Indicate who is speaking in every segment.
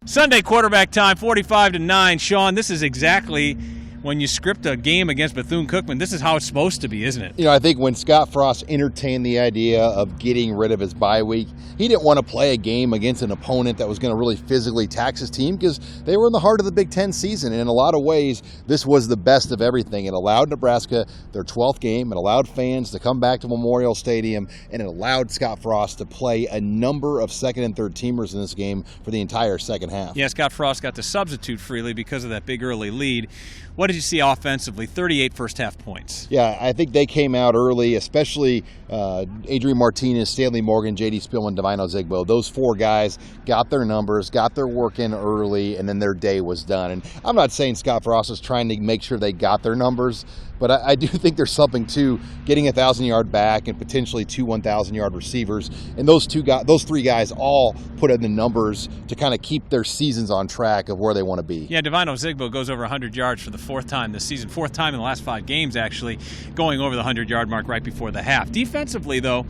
Speaker 1: Sunday quarterback time, 45-9. Sean, this is exactly when you script a game against Bethune-Cookman. This is how it's supposed to be, isn't it?
Speaker 2: I think when Scott Frost entertained the idea of getting rid of his bye week, he didn't want to play a game against an opponent that was going to really physically tax his team because they were in the heart of the Big Ten season. And in a lot of ways, this was the best of everything. It allowed Nebraska their 12th game. It allowed fans to come back to Memorial Stadium, and it allowed Scott Frost to play a number of second and third teamers in this game for the entire second half.
Speaker 1: Yeah, Scott Frost got to substitute freely because of that big early lead. What did you see offensively? 38 first-half points.
Speaker 2: Yeah, I think they came out early, especially Adrian Martinez, Stanley Morgan, J.D. Spillman, Divine Ozigbo. Those four guys got their numbers, got their work in early, and then their day was done. And I'm not saying Scott Frost was trying to make sure they got their numbers, but I do think there's something to getting a 1,000-yard back and potentially two 1,000-yard receivers. And those three guys all put in the numbers to kind of keep their seasons on track of where they want to be.
Speaker 1: Yeah, Divine Ozigbo goes over 100 yards for the fourth time this season. Fourth time in the last 5 games, actually, going over the 100-yard mark right before the half. Defensively, though,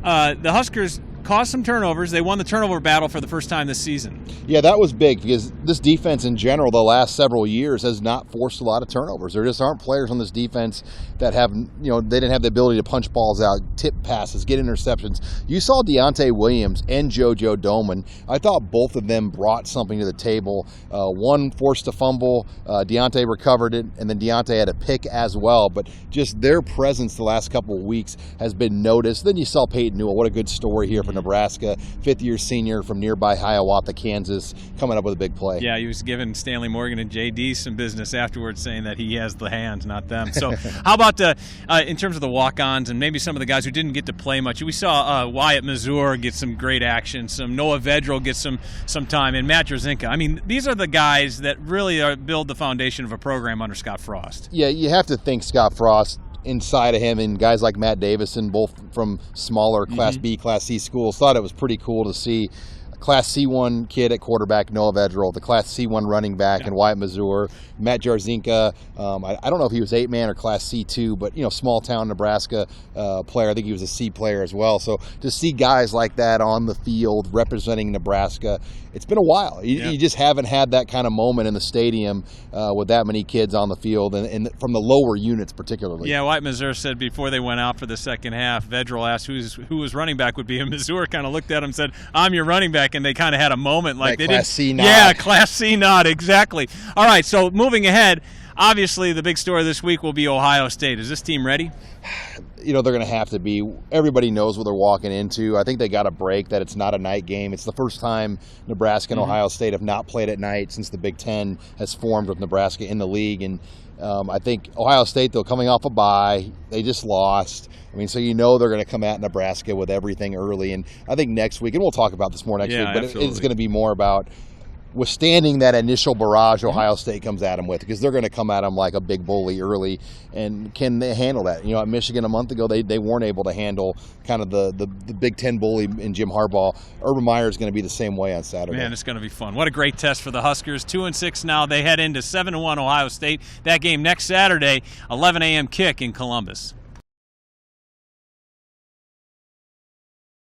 Speaker 1: the Huskers caused some turnovers. They won the turnover battle for the first time this season.
Speaker 2: Yeah, that was big because this defense in general the last several years has not forced a lot of turnovers. There just aren't players on this defense that have, they didn't have the ability to punch balls out, tip passes, get interceptions. You saw Deontay Williams and JoJo Doman. I thought both of them brought something to the table. One forced a fumble, Deontay recovered it, and then Deontay had a pick as well. But just their presence the last couple of weeks has been noticed. Then you saw Peyton Newell. What a good story here for Nebraska, fifth-year senior from nearby Hiawatha, Kansas, coming up with a big play.
Speaker 1: Yeah, he was giving Stanley Morgan and J.D. some business afterwards, saying that he has the hands, not them. So how about in terms of the walk-ons and maybe some of the guys who didn't get to play much? We saw Wyatt Mazur get some great action, some Noah Vedral get some time, and Matt Jerzinka. I mean, these are the guys that really build the foundation of a program under Scott Frost.
Speaker 2: Yeah, you have to think Scott Frost inside of him, and guys like Matt Davison, both from smaller Class B, Class C schools, thought it was pretty cool to see a Class C1 kid at quarterback, Noah Vedral, the Class C1 running back, and Wyatt Mazur, Matt Jarzinka. I don't know if he was 8-man or Class C2, but, small town Nebraska player. I think he was a C player as well. So to see guys like that on the field representing Nebraska, it's been a while. You just haven't had that kind of moment in the stadium with that many kids on the field, and from the lower units particularly.
Speaker 1: Yeah, Wyatt Mazur said before they went out for the second half, Vedral asked who his running back would be, and Mazur kind of looked at him and said, "I'm your running back," and they kind of had a moment like they
Speaker 2: Class C nod.
Speaker 1: Yeah, Class C nod, exactly. All right, so moving ahead, obviously the big story this week will be Ohio State. Is this team ready?
Speaker 2: They're going to have to be. Everybody knows what they're walking into. I think they got a break that it's not a night game. It's the first time Nebraska and Ohio State have not played at night since the Big Ten has formed with Nebraska in the league. And I think Ohio State, though, coming off a bye, they just lost. So they're going to come at Nebraska with everything early. And I think next week, and we'll talk about this more next week, but it's going to be more about withstanding that initial barrage Ohio State comes at them with, because they're going to come at them like a big bully early. And can they handle that? At Michigan a month ago, they weren't able to handle kind of the Big Ten bully in Jim Harbaugh. Urban Meyer is going to be the same way on Saturday.
Speaker 1: Man, it's going to be fun. What a great test for the Huskers. 2-6 now. They head into 7-1 Ohio State. That game next Saturday, 11 a.m. kick in Columbus.